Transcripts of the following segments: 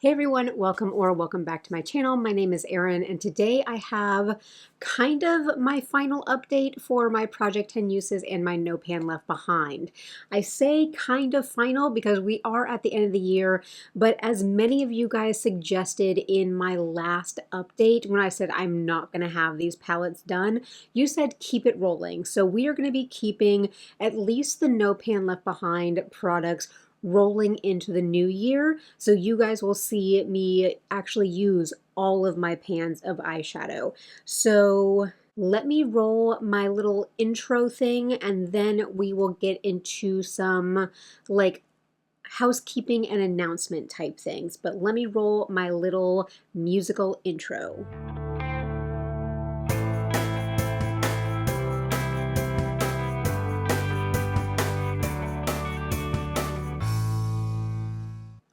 Hey everyone, welcome back to my channel. My name is Erin, and today I have kind of my final update for my Project 10 uses and my No Pan Left Behind. I say kind of final because we are at the end of the year, but as many of you guys suggested in my last update when I said I'm not going to have these palettes done, you said keep it rolling. So we are going to be keeping at least the No Pan Left Behind products rolling into the new year, so you guys will see me actually use all of my pans of eyeshadow. So let me roll my little intro thing and then we will get into some like housekeeping and announcement type things. But let me roll my little musical intro.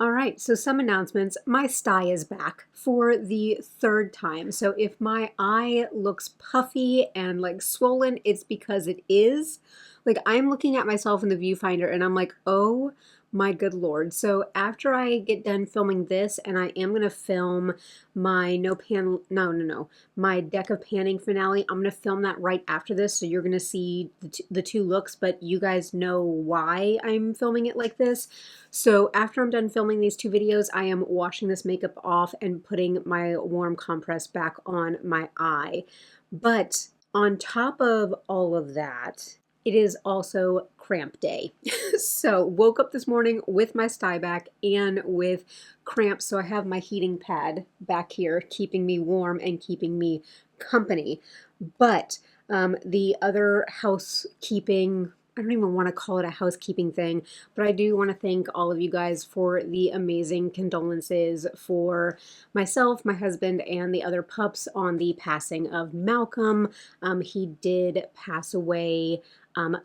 All right, so some announcements. My sty is back for the third time. So if my eye looks puffy and like swollen, it's because it is. Like I'm looking at myself in the viewfinder and I'm like, oh my good Lord. So after I get done filming this, and I am gonna film my my deck of panning finale. I'm gonna film that right after this. So you're gonna see the two looks, but you guys know why I'm filming it like this. So after I'm done filming these two videos, I am washing this makeup off and putting my warm compress back on my eye. But on top of all of that, it is also cramp day. So woke up this morning with my sty back and with cramps. So I have my heating pad back here keeping me warm and keeping me company. But the other housekeeping, I don't even want to call it a housekeeping thing, but I do want to thank all of you guys for the amazing condolences for myself, my husband, and the other pups on the passing of Malcolm. He did pass away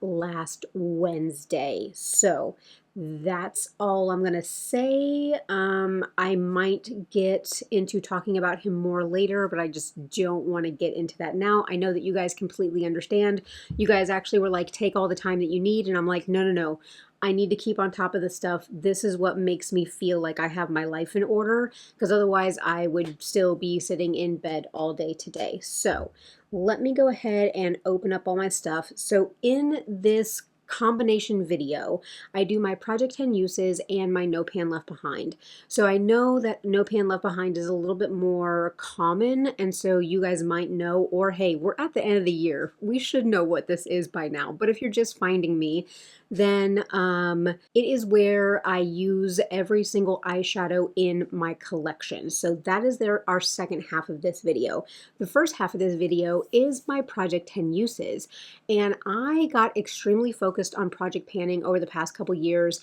last Wednesday. So that's all I'm gonna say. I might get into talking about him more later, but I just don't want to get into that now. I know that you guys completely understand. You guys actually were like, take all the time that you need, and I'm like, no. I need to keep on top of this stuff. This is what makes me feel like I have my life in order, because otherwise I would still be sitting in bed all day today. So let me go ahead and open up all my stuff. So in this combination video, I do my Project 10 uses and my No Pan Left Behind. So I know that No Pan Left Behind is a little bit more common, and so you guys might know, or hey, we're at the end of the year. We should know what this is by now. But if you're just finding me, then it is where I use every single eyeshadow in my collection. So that is our second half of this video. The first half of this video is my Project 10 uses, and I got extremely focused on project panning over the past couple years,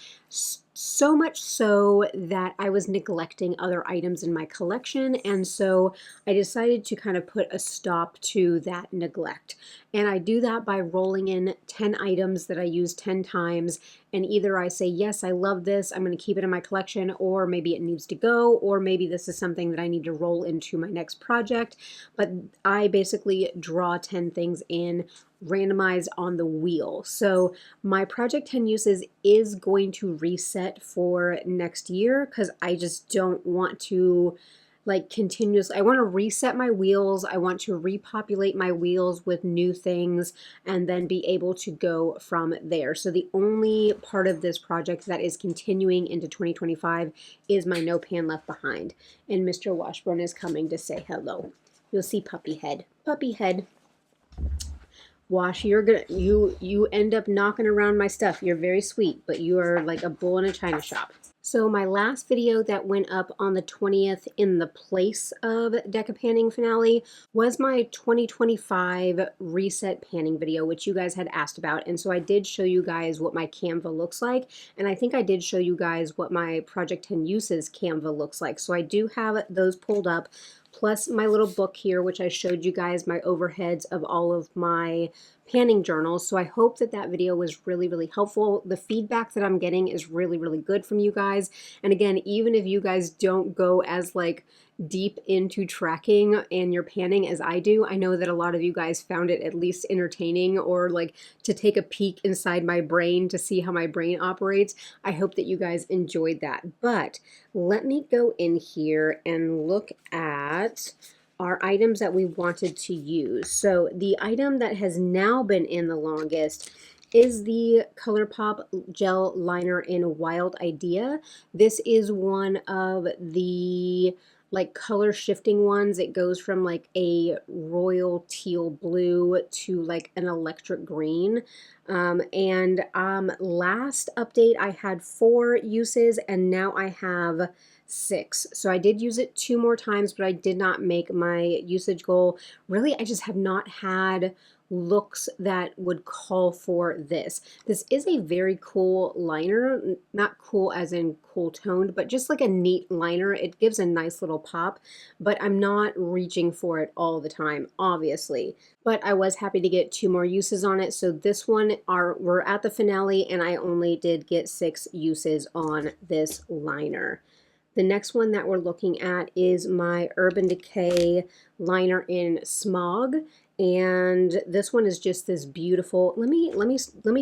so much so that I was neglecting other items in my collection, and so I decided to kind of put a stop to that neglect. And I do that by rolling in 10 items that I use 10 times, and either I say, yes, I love this, I'm going to keep it in my collection, or maybe it needs to go, or maybe this is something that I need to roll into my next project. But I basically draw 10 things in, randomized on the wheel. So my Project 10 uses is going to reset for next year because I just don't want to like continuously. I want to reset my wheels. I want to repopulate my wheels with new things and then be able to go from there. So the only part of this project that is continuing into 2025 is my No Pan Left Behind. And Mr. Washburn is coming to say hello. You'll see puppy head. Puppy head. Wash, you end up knocking around my stuff. You're very sweet, but you are like a bull in a china shop. So my last video that went up on the 20th in the place of Deck of Panning Finale was my 2025 reset panning video, which you guys had asked about. And so I did show you guys what my Canva looks like. And I think I did show you guys what my Project 10 uses Canva looks like. So I do have those pulled up. plus my little book here, which I showed you guys my overheads of all of my panning journals. So I hope that that video was really, really helpful. The feedback that I'm getting is really, really good from you guys. And again, even if you guys don't go as like deep into tracking and your panning as I do, I know that a lot of you guys found it at least entertaining, or like to take a peek inside my brain to see how my brain operates. I hope that you guys enjoyed that. But let me go in here and look at our items that we wanted to use. So the item that has now been in the longest is the ColourPop gel liner in Wild Idea. This is one of the like color shifting ones. It goes from like a royal teal blue to like an electric green. Last update I had 4 uses and now I have 6. So I did use it 2 more times, but I did not make my usage goal. Really, I just have not had looks that would call for this. This is a very cool liner, not cool as in cool toned, but just like a neat liner. It gives a nice little pop, but I'm not reaching for it all the time, obviously. But I was happy to get 2 more uses on it. So this one, we're at the finale and I only did get 6 uses on this liner. The next one that we're looking at is my Urban Decay liner in Smog, and this one is just this beautiful. Let me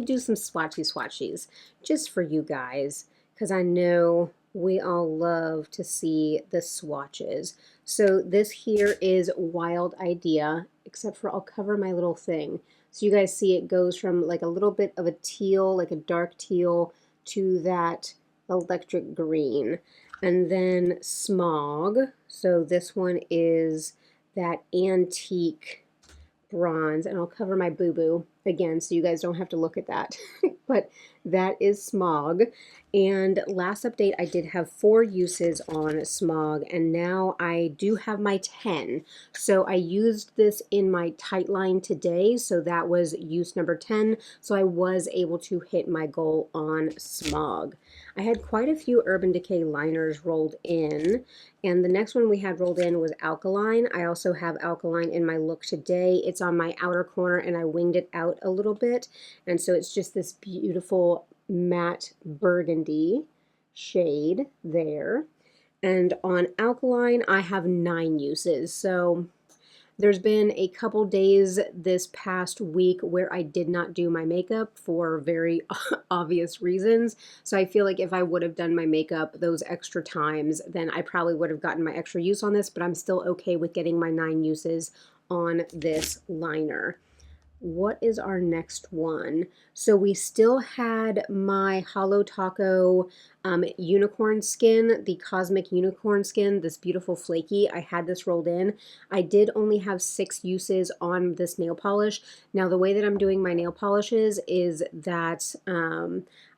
do some swatchies just for you guys, because I know we all love to see the swatches. So this here is Wild Idea, except for I'll cover my little thing. So you guys see it goes from like a little bit of a teal, like a dark teal, to that electric green. And then Smog, so this one is that antique bronze, and I'll cover my boo-boo again so you guys don't have to look at that. But that is Smog. And last update I did have 4 uses on Smog, and now I do have my 10. So I used this in my tight line today, so that was use number 10. So I was able to hit my goal on Smog. I had quite a few Urban Decay liners rolled in, and the next one we had rolled in was Alkaline. I also have Alkaline in my look today. It's on my outer corner and I winged it out a little bit, and so it's just this beautiful matte burgundy shade there. And on Alkaline I have 9 uses. So there's been a couple days this past week where I did not do my makeup for very obvious reasons. So I feel like if I would have done my makeup those extra times, then I probably would have gotten my extra use on this, but I'm still okay with getting my 9 uses on this liner. What is our next one? So we still had my Holo Taco unicorn skin, the cosmic unicorn skin, this beautiful flaky. I had this rolled in. I did only have 6 uses on this nail polish. Now the way that I'm doing my nail polishes is that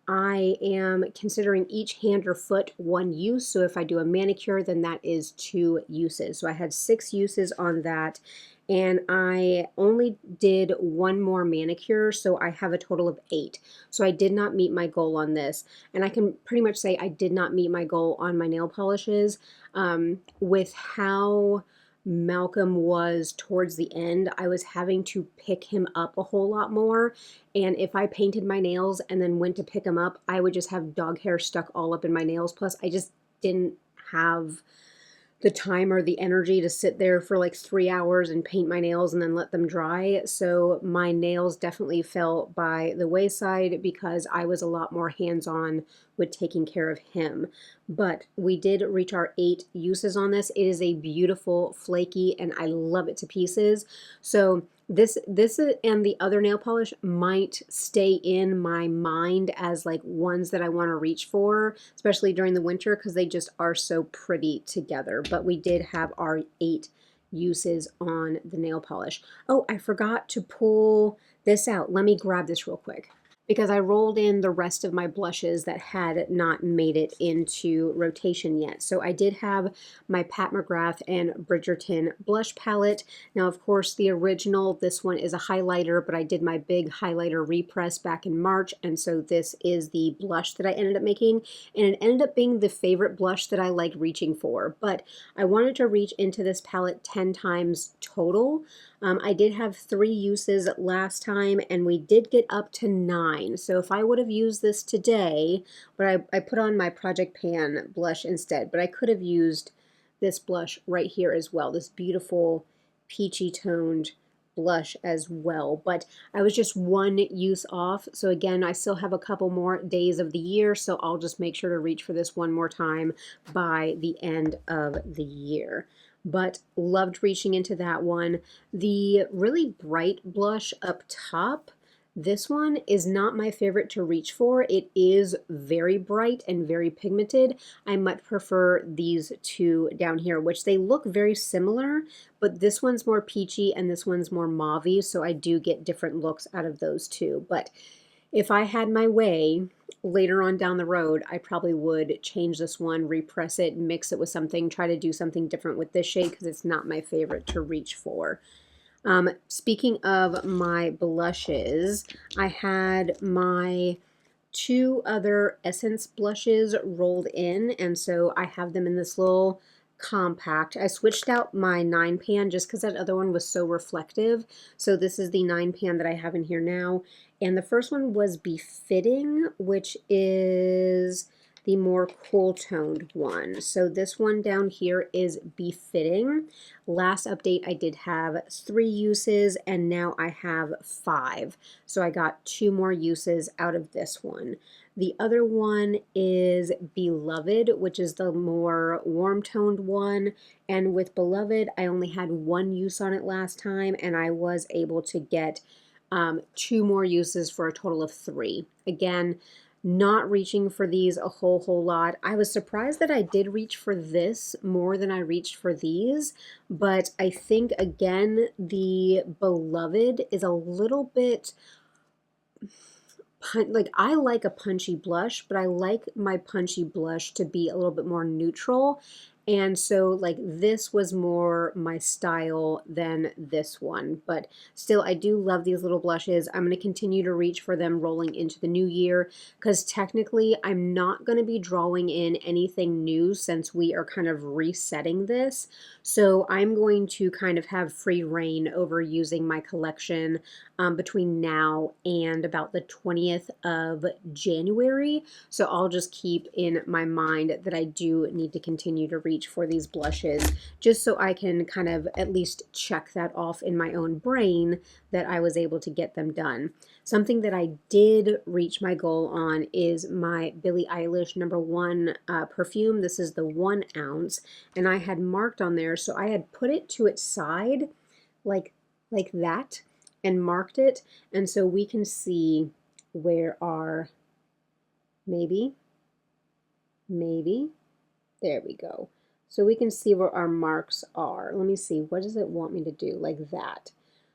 I am considering each hand or foot 1 use. So if I do a manicure, then that is 2 uses. So I had 6 uses on that. And I only did 1 more manicure, so I have a total of 8. So I did not meet my goal on this. And I can pretty much say I did not meet my goal on my nail polishes. With how Malcolm was towards the end, I was having to pick him up a whole lot more. And if I painted my nails and then went to pick him up, I would just have dog hair stuck all up in my nails. Plus, I just didn't have the time or the energy to sit there for like 3 hours and paint my nails and then let them dry. So my nails definitely fell by the wayside because I was a lot more hands-on with taking care of him. But we did reach our 8 uses on this. It is a beautiful flaky and I love it to pieces. So this and the other nail polish might stay in my mind as like ones that I want to reach for, especially during the winter, because they just are so pretty together. But we did have our 8 uses on the nail polish. Oh, I forgot to pull this out. Let me grab this real quick. because I rolled in the rest of my blushes that had not made it into rotation yet. So I did have my Pat McGrath and Bridgerton blush palette. Now, of course, the original, this one is a highlighter, but I did my big highlighter repress back in March, and so this is the blush that I ended up making, and it ended up being the favorite blush that I like reaching for. But I wanted to reach into this palette 10 times total. I did have 3 uses last time, and we did get up to 9. So if I would have used this today, but I put on my Project Pan blush instead, but I could have used this blush right here as well, this beautiful peachy toned blush as well. But I was just 1 use off. So again, I still have a couple more days of the year, so I'll just make sure to reach for this one more time by the end of the year. But loved reaching into that one. The really bright blush up top, this one is not my favorite to reach for. It is very bright and very pigmented. I much prefer these two down here, which they look very similar, but this one's more peachy and this one's more mauve-y, so I do get different looks out of those two. But if I had my way, later on down the road, I probably would change this one, repress it, mix it with something, try to do something different with this shade because it's not my favorite to reach for. Speaking of my blushes, I had my 2 other Essence blushes rolled in, and so I have them in this little compact. I switched out my 9 pan just because that other one was so reflective. So this is the 9 pan that I have in here now. And the first one was Befitting, which is the more cool toned one. So this one down here is Befitting. Last update I did have 3 uses and now I have 5. So I got 2 more uses out of this one. The other one is Beloved, which is the more warm-toned one. And with Beloved, I only had 1 use on it last time, and I was able to get 2 more uses for a total of 3. Again, not reaching for these a whole lot. I was surprised that I did reach for this more than I reached for these, but I think, again, the Beloved is a little bit... like, I like a punchy blush, but I like my punchy blush to be a little bit more neutral. And so like this was more my style than this one, but still I do love these little blushes. I'm going to continue to reach for them rolling into the new year because technically I'm not going to be drawing in anything new since we are kind of resetting this. So I'm going to kind of have free reign over using my collection between now and about the 20th of January. So I'll just keep in my mind that I do need to continue to reach for these blushes just so I can kind of at least check that off in my own brain that I was able to get them done. Something that I did reach my goal on is my Billie Eilish #1 perfume. This is the 1 ounce, and I had marked on there, so I had put it to its side like that and marked it, and so we can see where our maybe, there we go. So we can see where our marks are. Let me see, what does it want me to do? Like that.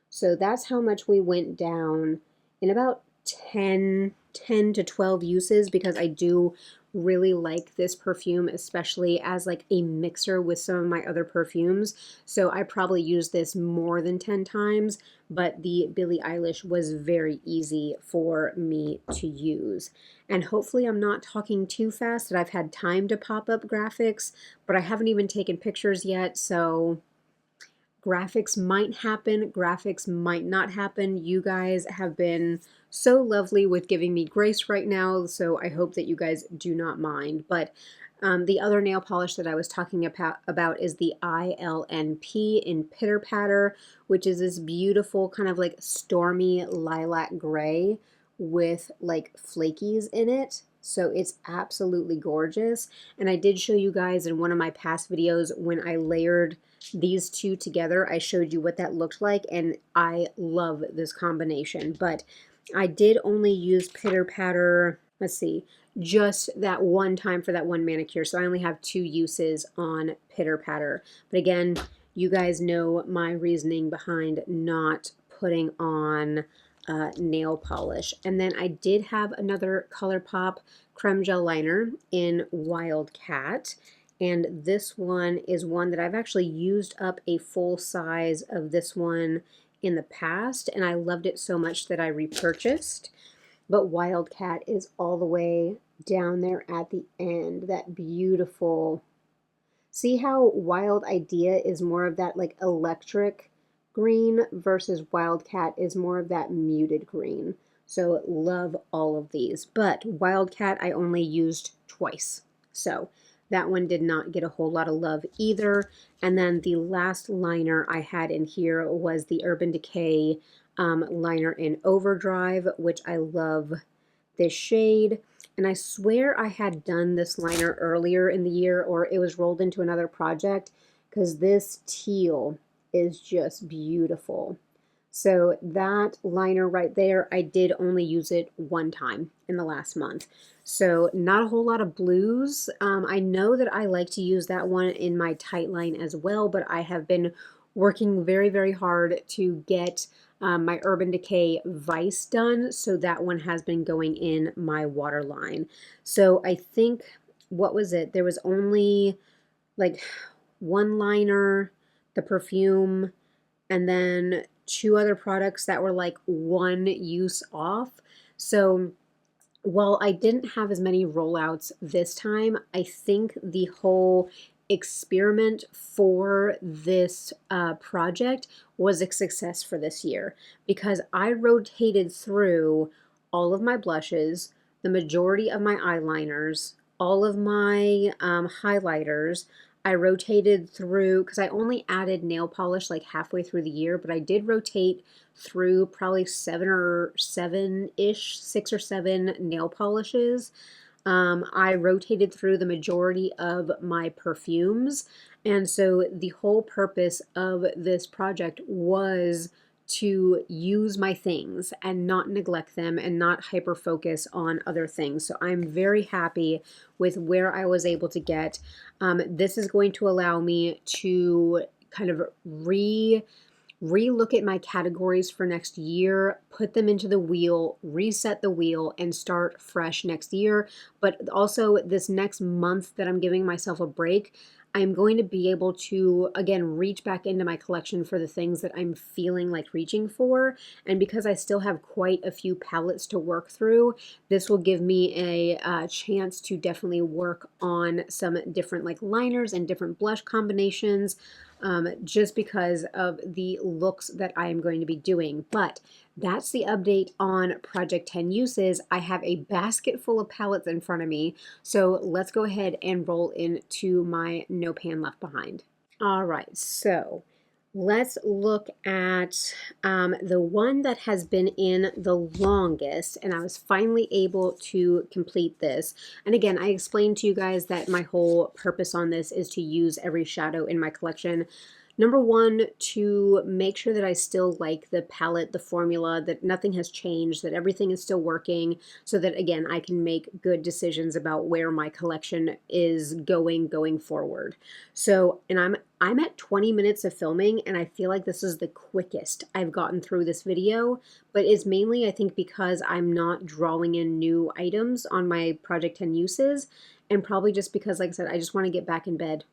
So that's how much we went down in about 10 to 12 uses because I do really like this perfume, especially as like a mixer with some of my other perfumes. So I probably used this more than 10 times, but the Billie Eilish was very easy for me to use. And hopefully I'm not talking too fast, that I've had time to pop up graphics, but I haven't even taken pictures yet, so graphics might happen, graphics might not happen. You guys have been so lovely with giving me grace right now, so I hope that you guys do not mind. But the other nail polish that I was talking about is the ILNP in Pitter Patter, which is this beautiful kind of like stormy lilac gray with like flakies in it. So it's absolutely gorgeous. And I did show you guys in one of my past videos when I layered these two together, I showed you what that looked like, and I love this combination. But I did only use Pitter Patter, let's see, just that one time for that one manicure. So I only have 2 uses on Pitter Patter. But again, you guys know my reasoning behind not putting on nail polish. And then I did have another ColourPop Creme Gel Liner in Wildcat. And this one is one that I've actually used up a full size of this one in the past, and I loved it so much that I repurchased. But Wildcat is all the way down there at the end. That beautiful. See how Wild Idea is more of that like electric green versus Wildcat is more of that muted green. So love all of these. But Wildcat I only used twice. So that one did not get a whole lot of love either. And then the last liner I had in here was the Urban Decay liner in Overdrive, which I love this shade. And I swear I had done this liner earlier in the year, or it was rolled into another project, because this teal is just beautiful. So that liner right there, I did only use it one time in the last month. So not a whole lot of blues. I know that I like to use that one in my tight line as well, but I have been working very, very hard to get my Urban Decay Vice done, so that one has been going in my waterline. So I think, what was it? There was only like one liner, the perfume, and then two other products that were like one use off. So while I didn't have as many rollouts this time, I think the whole experiment for this project was a success for this year, because I rotated through all of my blushes, the majority of my eyeliners, all of my highlighters. I rotated through, because I only added nail polish like halfway through the year, but I did rotate through probably 6 or 7 nail polishes. I rotated through the majority of my perfumes. And so the whole purpose of this project was to use my things and not neglect them and not hyper focus on other things. So I'm very happy with where I was able to get. This is going to allow me to kind of re-look at my categories for next year, put them into the wheel, reset the wheel, and start fresh next year. But also this next month that I'm giving myself a break, I'm going to be able to, again, reach back into my collection for the things that I'm feeling like reaching for. And because I still have quite a few palettes to work through, this will give me a chance to definitely work on some different like liners and different blush combinations, just because of the looks that I am going to be doing. But that's the update on Project 10 Uses. I have a basket full of palettes in front of me, so let's go ahead and roll into my No Pan Left Behind. All right, so let's look at the one that has been in the longest, and I was finally able to complete this. And again, I explained to you guys that my whole purpose on this is to use every shadow in my collection. Number one, to make sure that I still like the palette, the formula, that nothing has changed, that everything is still working, so that, again, I can make good decisions about where my collection is going forward. So, and I'm at 20 minutes of filming, and I feel like this is the quickest I've gotten through this video, but it's mainly, I think, because I'm not drawing in new items on my Project 10 Uses, and probably just because, like I said, I just want to get back in bed.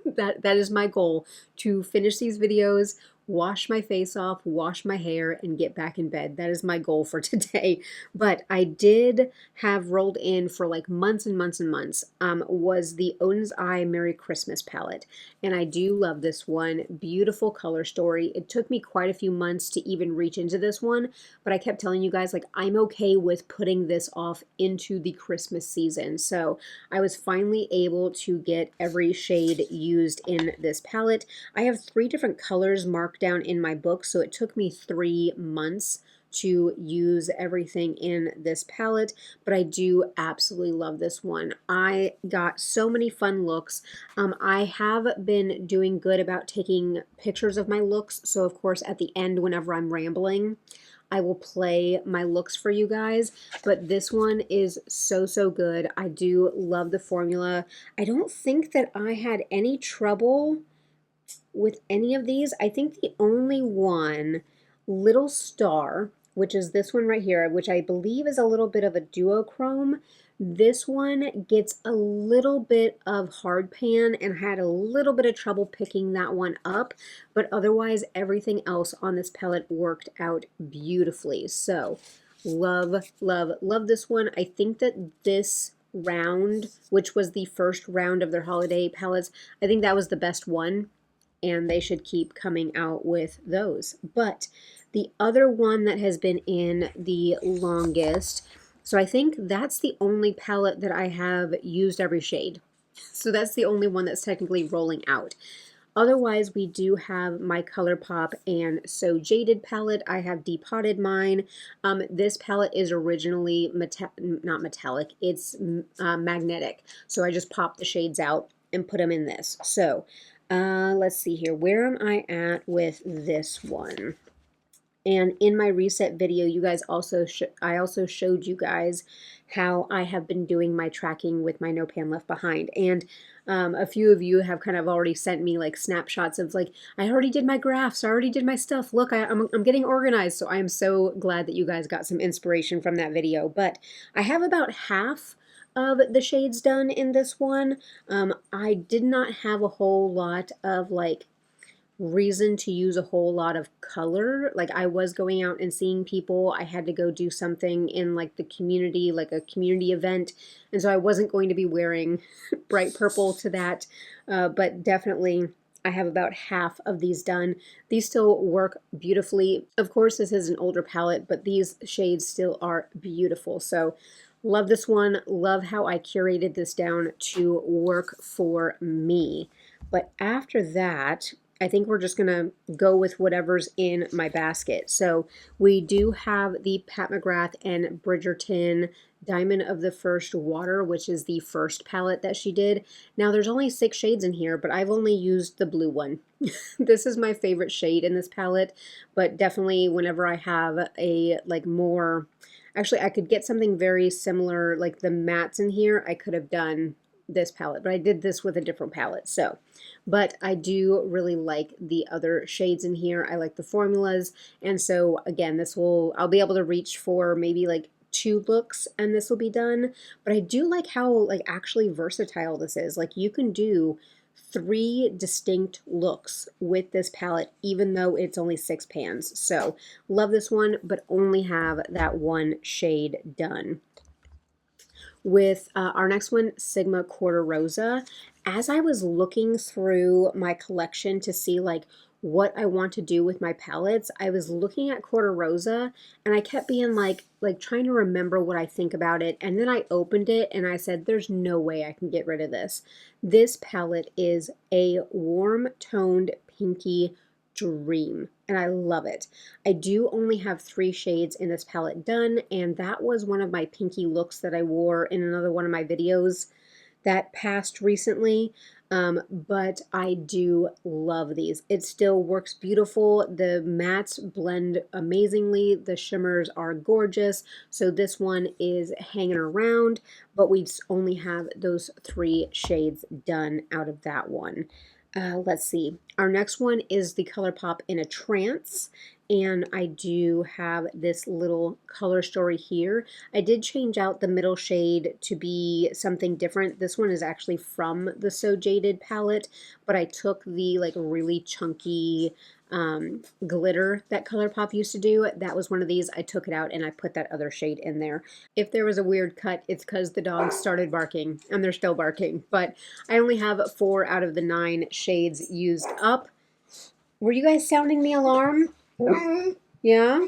That is my goal, to finish these videos, wash my face off, wash my hair, and get back in bed. That is my goal for today. But I did have rolled in for like months and months and months, was the Oden's Eye Merry Christmas palette. And I do love this one. Beautiful color story. It took me quite a few months to even reach into this one, but I kept telling you guys, like, I'm okay with putting this off into the Christmas season. So I was finally able to get every shade used in this palette. I have 3 different colors marked down in my book, so it took me 3 months to use everything in this palette, but I do absolutely love this one. I got so many fun looks. I have been doing good about taking pictures of my looks, so of course at the end, whenever I'm rambling, I will play my looks for you guys, but this one is so good. I do love the formula. I don't think that I had any trouble with any of these. I think the only one, Little Star, which is this one right here, which I believe is a little bit of a duochrome. This one gets a little bit of hard pan and had a little bit of trouble picking that one up, but otherwise everything else on this palette worked out beautifully. So love, love, love this one. I think that this round, which was the first round of their holiday palettes, I think that was the best one, and they should keep coming out with those. But the other one that has been in the longest, so I think that's the only palette that I have used every shade. So that's the only one that's technically rolling out. Otherwise, we do have my ColourPop and So Jaded palette. I have depotted mine. This palette is originally not metallic, it's magnetic. So I just popped the shades out and put them in this. So let's see here. Where am I at with this one? And in my reset video, you guys also I also showed you guys how I have been doing my tracking with my No Pan Left Behind. And a few of you have kind of already sent me like snapshots of like, I already did my graphs, I already did my stuff. Look, I'm getting organized. So I am so glad that you guys got some inspiration from that video. But I have about half of the shades done in this one. I did not have a whole lot of like reason to use a whole lot of color. Like I was going out and seeing people. I had to go do something in like the community, like a community event. And so I wasn't going to be wearing bright purple to that. But definitely I have about half of these done. These still work beautifully. Of course, this is an older palette, but these shades still are beautiful. So love this one. Love how I curated this down to work for me. But after that, I think we're just going to go with whatever's in my basket. So we do have the Pat McGrath and Bridgerton Diamond of the First Water, which is the first palette that she did. Now there's only 6 shades in here, but I've only used the blue one. This is my favorite shade in this palette, but definitely whenever I have a like more, actually I could get something very similar like the mattes in here, I could have done this palette, but I did this with a different palette. So, but I do really like the other shades in here. I like the formulas. And so again, I'll be able to reach for maybe like 2 looks and this will be done. But I do like how like actually versatile this is. Like you can do 3 distinct looks with this palette, even though it's only 6 pans. So love this one, but only have that one shade done. With our next one, Sigma Quarter Rosa. As I was looking through my collection to see like what I want to do with my palettes, I was looking at Quarter Rosa and I kept being like trying to remember what I think about it. And then I opened it and I said, there's no way I can get rid of this. This palette is a warm toned pinky dream and I love it. I do only have 3 shades in this palette done, and that was one of my pinky looks that I wore in another one of my videos that passed recently. But I do love these. It still works beautiful. The mattes blend amazingly. The shimmers are gorgeous. So this one is hanging around, but we only have those 3 shades done out of that one. Let's see. Our next one is the ColourPop in a Trance, and I do have this little color story here. I did change out the middle shade to be something different. This one is actually from the So Jaded palette, but I took the like really chunky glitter that ColourPop used to do. That was one of these. I took it out and I put that other shade in there. If there was a weird cut, it's because the dogs started barking and they're still barking. But I only have 4 out of the 9 shades used up. Were you guys sounding the alarm? Yeah?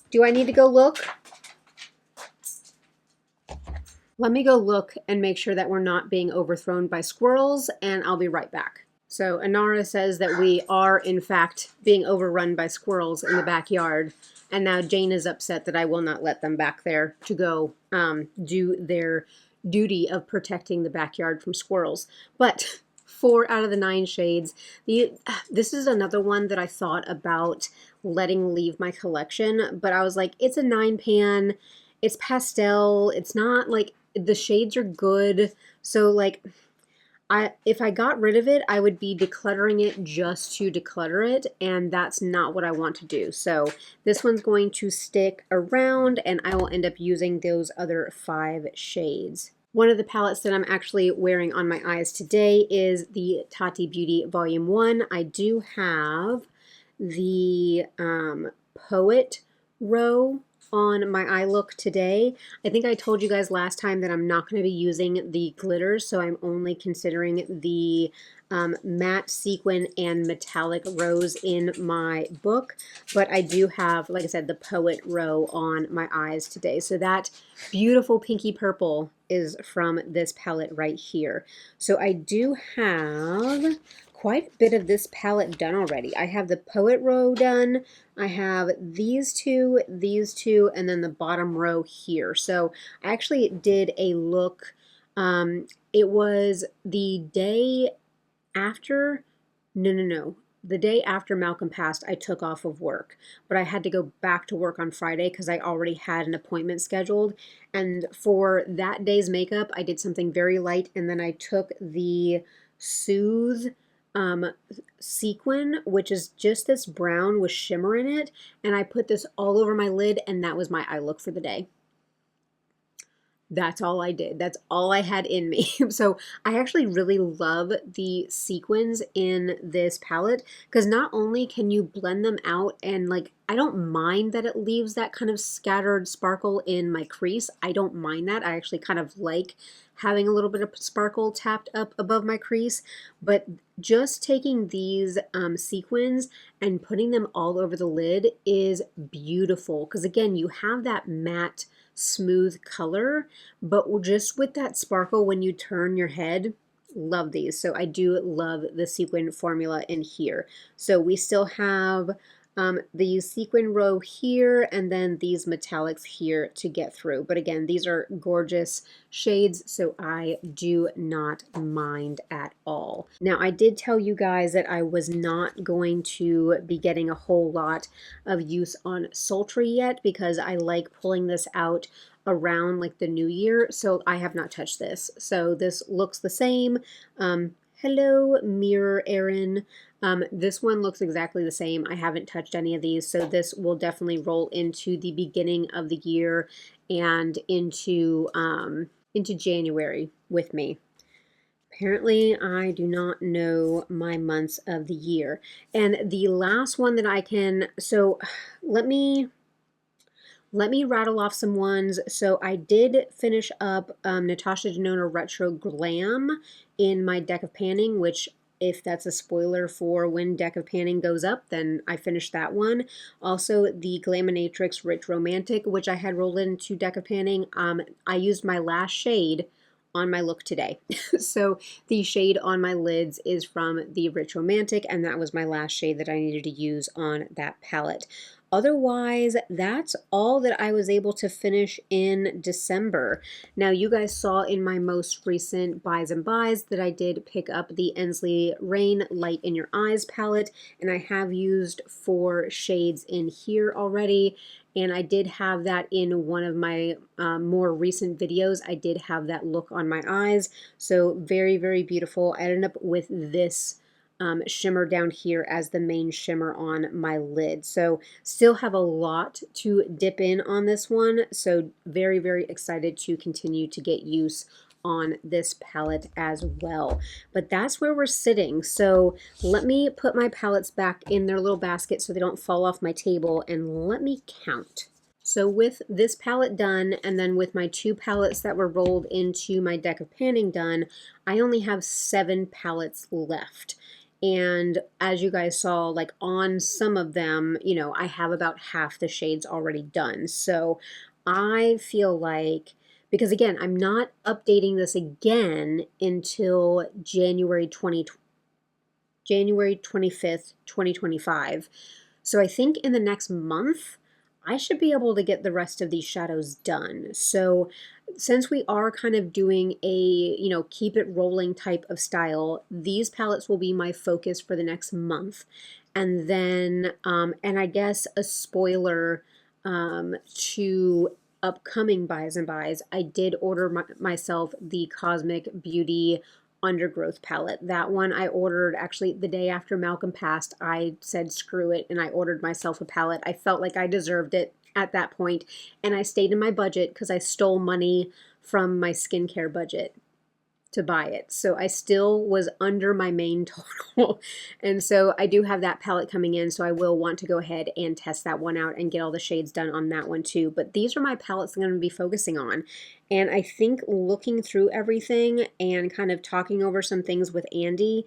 Do I need to go look? Let me go look and make sure that we're not being overthrown by squirrels, and I'll be right back. So Anara says that we are, in fact, being overrun by squirrels in the backyard. And now Jane is upset that I will not let them back there to go do their duty of protecting the backyard from squirrels. But 4 out of the 9 shades. This is another one that I thought about letting leave my collection. But I was like, it's a 9 pan. It's pastel. It's not like, the shades are good. So like, if I got rid of it, I would be decluttering it just to declutter it, and that's not what I want to do. So this one's going to stick around, and I will end up using those other 5 shades. One of the palettes that I'm actually wearing on my eyes today is the Tati Beauty Volume 1. I do have the Poet row on my eye look today. I think I told you guys last time that I'm not going to be using the glitters, so I'm only considering the matte sequin and metallic rows in my book, but I do have, like I said, the Poet row on my eyes today. So that beautiful pinky purple is from this palette right here. So I do have quite a bit of this palette done already. I have the Poet row done. I have these two, and then the bottom row here. So I actually did a look. It was the day after, no. The day after Malcolm passed, I took off of work, but I had to go back to work on Friday because I already had an appointment scheduled. And for that day's makeup, I did something very light, and then I took the Soothe sequin, which is just this brown with shimmer in it, and I put this all over my lid, and that was my eye look for the day. That's all I did. That's all I had in me. So I actually really love the sequins in this palette because not only can you blend them out and like, I don't mind that it leaves that kind of scattered sparkle in my crease. I don't mind that. I actually kind of like having a little bit of sparkle tapped up above my crease, but just taking these sequins and putting them all over the lid is beautiful because again, you have that matte smooth color, but just with that sparkle when you turn your head. Love these. So I do love the sequin formula in here. So we still have the sequin row here and then these metallics here to get through. But again, these are gorgeous shades, so I do not mind at all. Now, I did tell you guys that I was not going to be getting a whole lot of use on Sultry yet because I like pulling this out around like the new year, so I have not touched this. So this looks the same. Hello, Mirror Erin. This one looks exactly the same. I haven't touched any of these, so this will definitely roll into the beginning of the year and into January with me. Apparently, I do not know my months of the year. And the last one that I can, so let me rattle off some ones. So I did finish up Natasha Denona Retro Glam in my deck of panning, which if that's a spoiler for when deck of panning goes up, then I finished that one. Also the Glaminatrix Rich Romantic, which I had rolled into deck of panning. I used my last shade on my look today. So the shade on my lids is from the Rich Romantic, and that was my last shade that I needed to use on that palette. Otherwise, that's all that I was able to finish in December. Now, you guys saw in my most recent buys and buys that I did pick up the Ensley Rain Light in Your Eyes palette, and I have used 4 shades in here already. And I did have that in one of my more recent videos. I did have that look on my eyes. So very, very beautiful. I ended up with this shimmer down here as the main shimmer on my lid. So still have a lot to dip in on this one. So very, very excited to continue to get use on this palette as well. But that's where we're sitting. So let me put my palettes back in their little basket so they don't fall off my table, and let me count. So with this palette done, and then with my 2 palettes that were rolled into my deck of panning done, I only have 7 palettes left. And as you guys saw, like on some of them, you know, I have about half the shades already done. So I feel like, because again, I'm not updating this again until January 25th, 2025. So I think in the next month, I should be able to get the rest of these shadows done. So since we are kind of doing a, you know, keep it rolling type of style, these palettes will be my focus for the next month. And then, and I guess a spoiler to upcoming buys and buys, I did order myself the Cosmic Beauty Undergrowth palette. That one I ordered actually the day after Malcolm passed. I said screw it and I ordered myself a palette. I felt like I deserved it at that point, and I stayed in my budget because I stole money from my skincare budget to buy it. So I still was under my main total. And so I do have that palette coming in, so I will want to go ahead and test that one out and get all the shades done on that one too. But these are my palettes I'm going to be focusing on. And I think looking through everything and kind of talking over some things with Andy,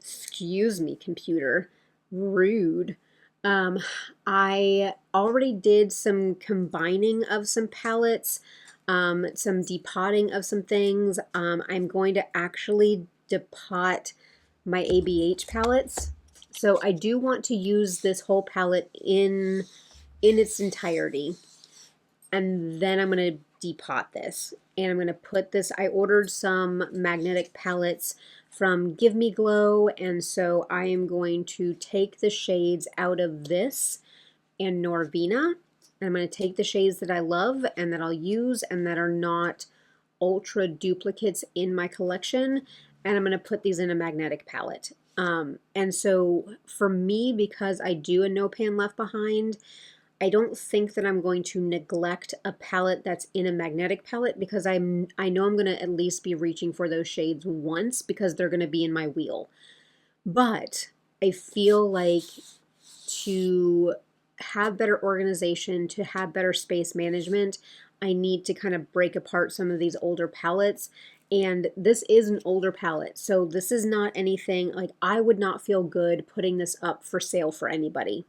excuse me, computer, rude. I already did some combining of some palettes, some depotting of some things. I'm going to actually depot my ABH palettes. So I do want to use this whole palette in its entirety. And then I'm going to depot this. And I'm going to put this, I ordered some magnetic palettes from Give Me Glow, and so I am going to take the shades out of this and Norvina, and I'm going to take the shades that I love and that I'll use and that are not ultra duplicates in my collection, and I'm going to put these in a magnetic palette. And so for me, because I do a No Pan Left Behind, I don't think that I'm going to neglect a palette that's in a magnetic palette, because I know I'm going to at least be reaching for those shades once because they're going to be in my wheel. But I feel like to have better organization, to have better space management, I need to kind of break apart some of these older palettes. And this is an older palette, so this is not anything, like I would not feel good putting this up for sale for anybody.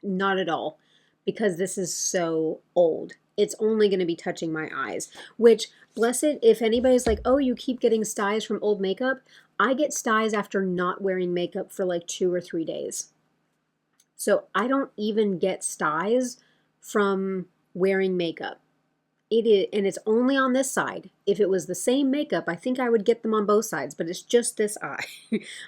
Not at all, because this is so old. It's only going to be touching my eyes, which, bless it, if anybody's like, oh, you keep getting styes from old makeup, I get styes after not wearing makeup for like 2 or 3 days. So I don't even get styes from wearing makeup. It is, and it's only on this side. If it was the same makeup, I think I would get them on both sides, but it's just this eye.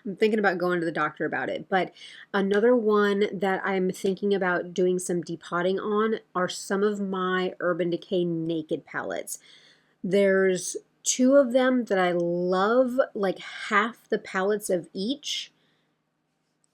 I'm thinking about going to the doctor about it. But another one that I'm thinking about doing some depotting on are some of my Urban Decay Naked palettes. There's 2 of them that I love, like half the palettes of each.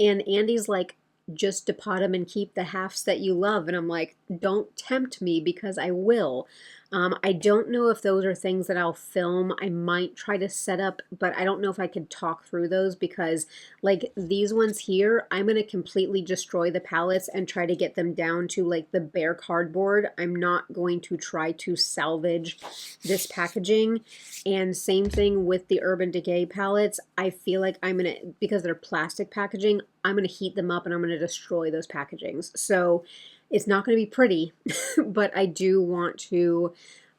And Andy's like, just depot them and keep the halves that you love. And I'm like, don't tempt me, because I will. I don't know if those are things that I'll film. I might try to set up, but I don't know if I could talk through those, because like these ones here, I'm going to completely destroy the palettes and try to get them down to like the bare cardboard. I'm not going to try to salvage this packaging. And same thing with the Urban Decay palettes. I feel like I'm going to, because they're plastic packaging, I'm going to heat them up and I'm going to destroy those packagings. So it's not going to be pretty, but I do want to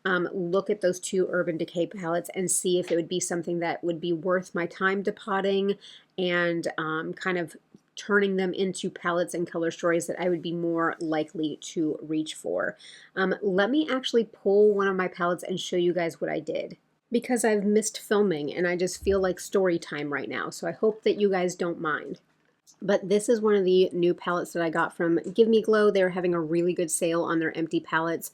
look at those 2 Urban Decay palettes and see if it would be something that would be worth my time depotting, and kind of turning them into palettes and color stories that I would be more likely to reach for. Let me actually pull one of my palettes and show you guys what I did, because I've missed filming and I just feel like story time right now. So I hope that you guys don't mind. But this is one of the new palettes that I got from Give Me Glow. They're having a really good sale on their empty palettes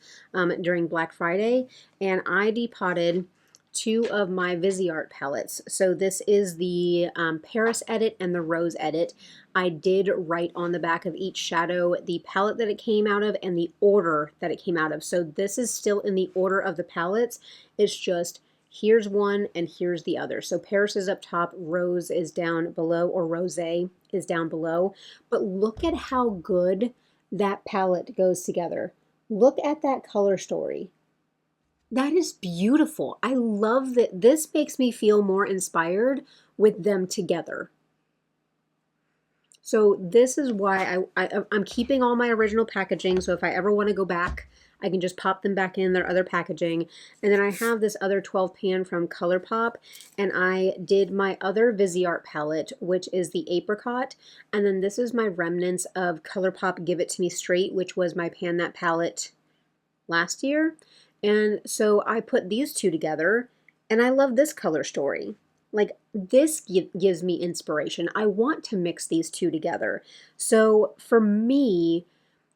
during Black Friday. And I depotted 2 of my Viseart palettes. So this is the Paris Edit and the Rose Edit. I did write on the back of each shadow the palette that it came out of and the order that it came out of. So this is still in the order of the palettes. It's just here's one and here's the other. So Paris is up top, Rose is down below, or Rosé is down below. But look at how good that palette goes together. Look at that color story. That is beautiful. I love that. This makes me feel more inspired with them together. So this is why I'm keeping all my original packaging. So if I ever want to go back, I can just pop them back in their other packaging. And then I have this other 12 pan from ColourPop, and I did my other Viseart palette, which is the Apricot. And then this is my remnants of ColourPop Give It To Me Straight, which was my Pan That palette last year. And so I put these 2 together, and I love this color story. Like, this gives me inspiration. I want to mix these 2 together. So for me,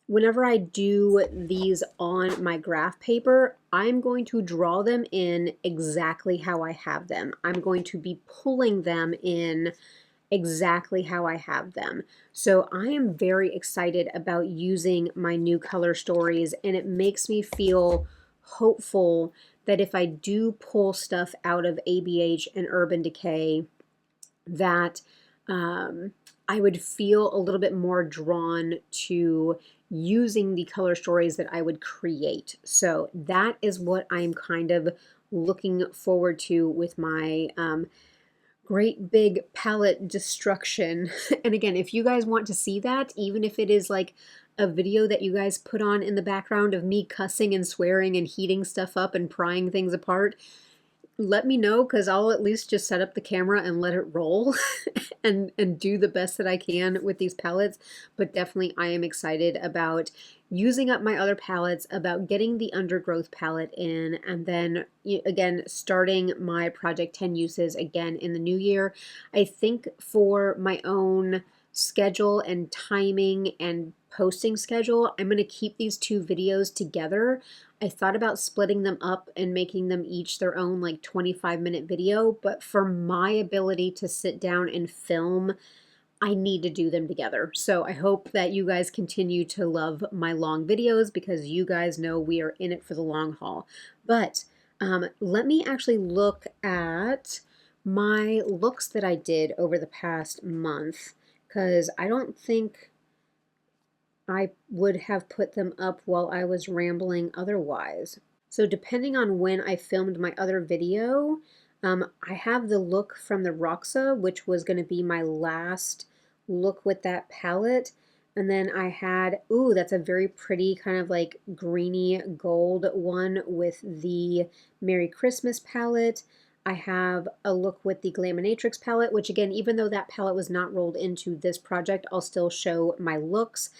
whenever I do these on my graph paper, I'm going to draw them in exactly how I have them. I'm going to be pulling them in exactly how I have them. So I am very excited about using my new color stories, and it makes me feel hopeful that if I do pull stuff out of ABH and Urban Decay, that I would feel a little bit more drawn to using the color stories that I would create. So that is what I'm kind of looking forward to with my great big palette destruction. And again, if you guys want to see that, even if it is like a video that you guys put on in the background of me cussing and swearing and heating stuff up and prying things apart, let me know, because I'll at least just set up the camera and let it roll and do the best that I can with these palettes. But definitely I am excited about using up my other palettes, about getting the Undergrowth palette in, and then again starting my Project 10 uses again in the new year. I think for my own schedule and timing and posting schedule, I'm going to keep these two videos together. I thought about splitting them up and making them each their own like 25-minute video, but for my ability to sit down and film, I need to do them together. So I hope that you guys continue to love my long videos, because you guys know we are in it for the long haul. But let me actually look at my looks that I did over the past month, because I don't think I would have put them up while I was rambling otherwise. So depending on when I filmed my other video, I have the look from the Roxa, which was going to be my last look with that palette. And then I had, ooh, that's a very pretty kind of like greeny gold one with the Merry Christmas palette. I have a look with the Glaminatrix palette, which again, even though that palette was not rolled into this project, I'll still show my looks.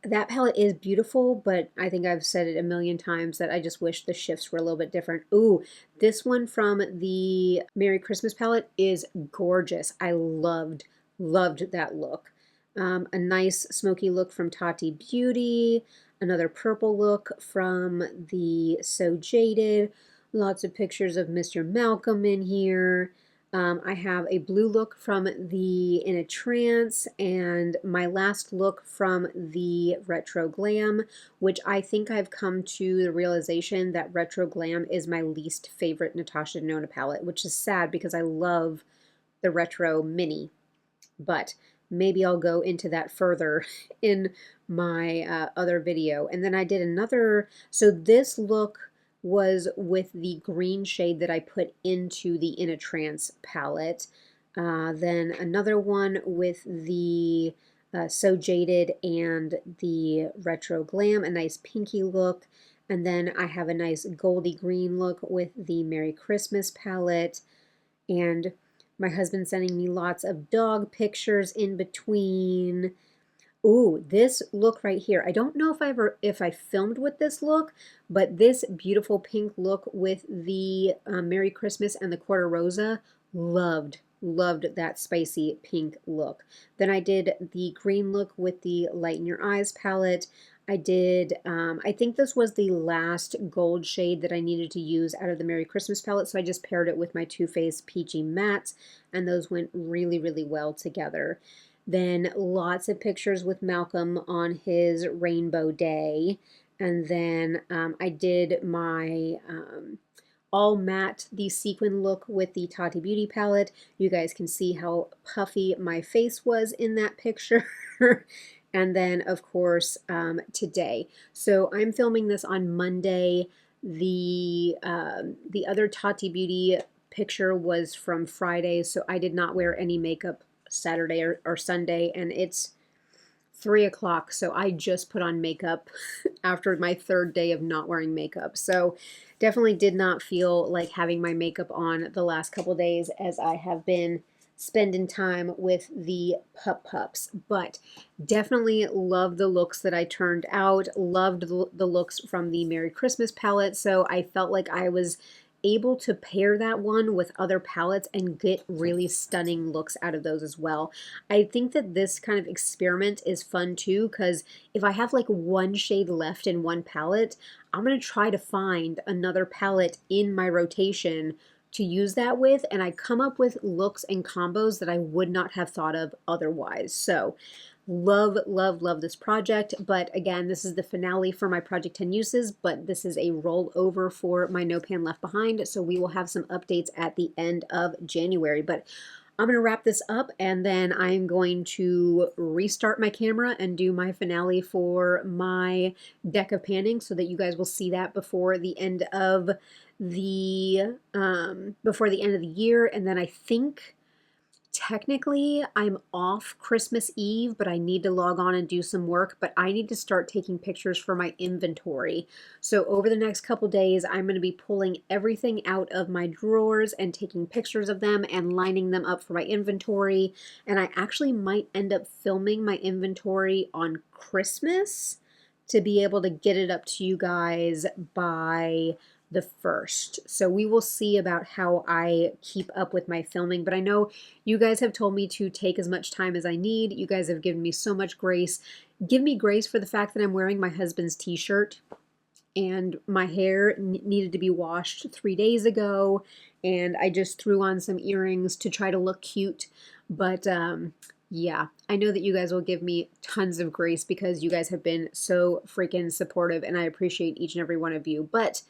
That palette is beautiful, but I think I've said it a million times that I just wish the shifts were a little bit different. Ooh, this one from the Merry Christmas palette is gorgeous. I loved that look. A nice smoky look from Tati Beauty, another purple look from the So Jaded, lots of pictures of Mr. Malcolm in here. I have a blue look from the In a Trance, and my last look from the Retro Glam, which I think I've come to the realization that Retro Glam is my least favorite Natasha Denona palette, which is sad because I love the Retro Mini. But maybe I'll go into that further in my other video. And then I did another, so this look was with the green shade that I put into the In a Trance palette. Then another one with the So Jaded and the Retro Glam, a nice pinky look. And then I have a nice goldy green look with the Merry Christmas palette. And my husband sending me lots of dog pictures in between. Ooh, this look right here. I don't know if I filmed with this look, but this beautiful pink look with the Merry Christmas and the Quarter Rosa, loved that spicy pink look. Then I did the green look with the Light in Your Eyes palette. I did, I think this was the last gold shade that I needed to use out of the Merry Christmas palette, so I just paired it with my Too Faced Peachy Mattes, and those went really, really well together. Then lots of pictures with Malcolm on his rainbow day. And then I did my all matte, the sequin look with the Tati Beauty palette. You guys can see how puffy my face was in that picture. And then, of course, today. So I'm filming this on Monday. The other Tati Beauty picture was from Friday, so I did not wear any makeup Saturday or Sunday, and it's 3 o'clock, so I just put on makeup after my third day of not wearing makeup. So definitely did not feel like having my makeup on the last couple days, as I have been spending time with the pups. But definitely love the looks that I turned out, loved the looks from the Merry Christmas palette, so I felt like I was able to pair that one with other palettes and get really stunning looks out of those as well. I think that this kind of experiment is fun too, because if I have like one shade left in one palette, I'm going to try to find another palette in my rotation to use that with, and I come up with looks and combos that I would not have thought of otherwise. So love, love, love this project. But again, this is the finale for my Project 10 uses, but this is a rollover for my No Pan Left Behind. So we will have some updates at the end of January. But I'm going to wrap this up, and then I'm going to restart my camera and do my finale for my deck of panning so that you guys will see that before the end of the year. And then I think technically I'm off Christmas Eve, but I need to log on and do some work, but I need to start taking pictures for my inventory. So over the next couple days, I'm going to be pulling everything out of my drawers and taking pictures of them and lining them up for my inventory. And I actually might end up filming my inventory on Christmas to be able to get it up to you guys by the 1st. So we will see about how I keep up with my filming, but I know you guys have told me to take as much time as I need. You guys have given me so much grace. Give me grace for the fact that I'm wearing my husband's t-shirt and my hair needed to be washed 3 days ago, and I just threw on some earrings to try to look cute. But yeah, I know that you guys will give me tons of grace because you guys have been so freaking supportive, and I appreciate each and every one of you. But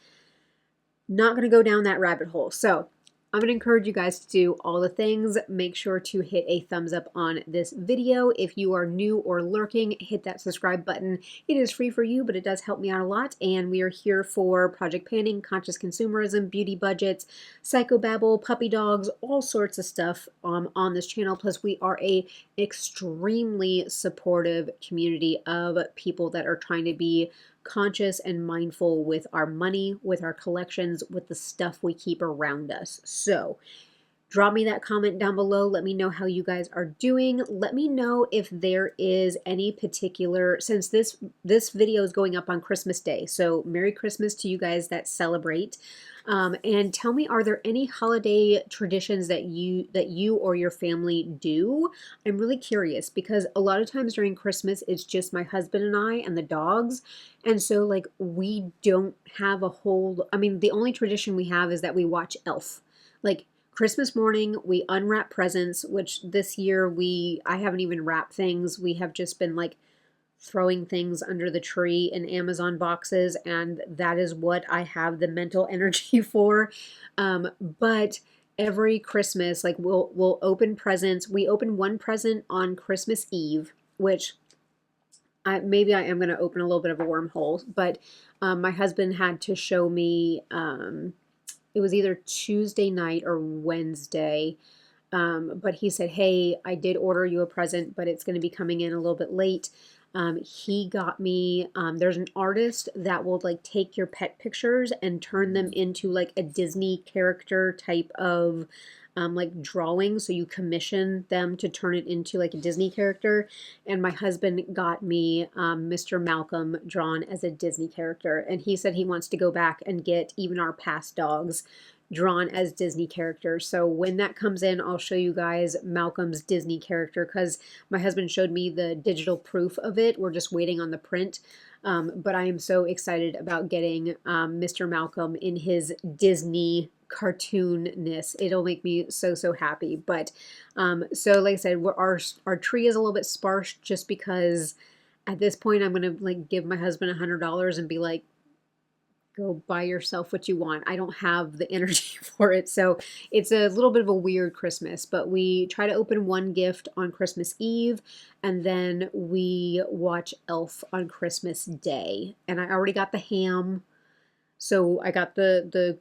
not going to go down that rabbit hole. So I'm going to encourage you guys to do all the things. Make sure to hit a thumbs up on this video. If you are new or lurking, hit that subscribe button. It is free for you, but it does help me out a lot. And we are here for Project Panning, conscious consumerism, beauty budgets, psychobabble, puppy dogs, all sorts of stuff on this channel. Plus, we are a extremely supportive community of people that are trying to be conscious and mindful with our money, with our collections, with the stuff we keep around us. So drop me that comment down below. Let me know how you guys are doing. Let me know if there is any particular, since this video is going up on Christmas Day, so Merry Christmas to you guys that celebrate. And tell me, are there any holiday traditions that you or your family do? I'm really curious because a lot of times during Christmas, it's just my husband and I and the dogs. And so like we don't have a whole, I mean, the only tradition we have is that we watch Elf. Like Christmas morning, we unwrap presents, which this year I haven't even wrapped things. We have just been like throwing things under the tree in Amazon boxes, and that is what I have the mental energy for. But every Christmas, like we'll open presents. We open one present on Christmas Eve, which maybe I am going to open a little bit of a wormhole, but my husband had to show me, it was either Tuesday night or Wednesday, but he said, hey, I did order you a present, but it's going to be coming in a little bit late. He got me, there's an artist that will like take your pet pictures and turn them into like a Disney character type of like drawing. So you commission them to turn it into like a Disney character. And my husband got me Mr. Malcolm drawn as a Disney character. And he said he wants to go back and get even our past dogs drawn as Disney characters. So when that comes in, I'll show you guys Malcolm's Disney character because my husband showed me the digital proof of it. We're just waiting on the print. But I am so excited about getting Mr. Malcolm in his Disney cartoonness. It'll make me so, so happy. But so like I said, our tree is a little bit sparse just because at this point I'm going to like give my husband $100 and be like, go buy yourself what you want. I don't have the energy for it. So it's a little bit of a weird Christmas, but we try to open one gift on Christmas Eve and then we watch Elf on Christmas Day. And I already got the ham. So I got the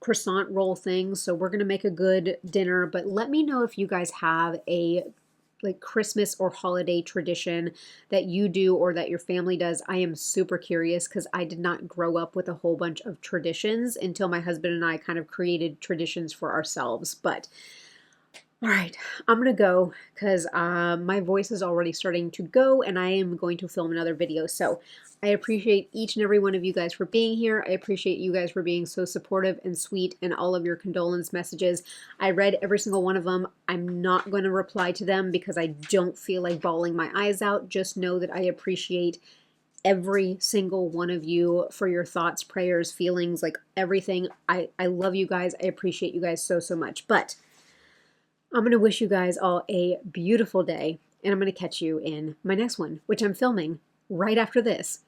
croissant roll thing. So we're going to make a good dinner, but let me know if you guys have a like Christmas or holiday tradition that you do or that your family does. I am super curious because I did not grow up with a whole bunch of traditions until my husband and I kind of created traditions for ourselves. But All right, I'm gonna go because my voice is already starting to go and I am going to film another video. So I appreciate each and every one of you guys for being here. I appreciate you guys for being so supportive and sweet and all of your condolence messages. I read every single one of them. I'm not going to reply to them because I don't feel like bawling my eyes out. Just know that I appreciate every single one of you for your thoughts, prayers, feelings, like everything. I love you guys. I appreciate you guys so, so much. But I'm going to wish you guys all a beautiful day, and I'm going to catch you in my next one, which I'm filming right after this.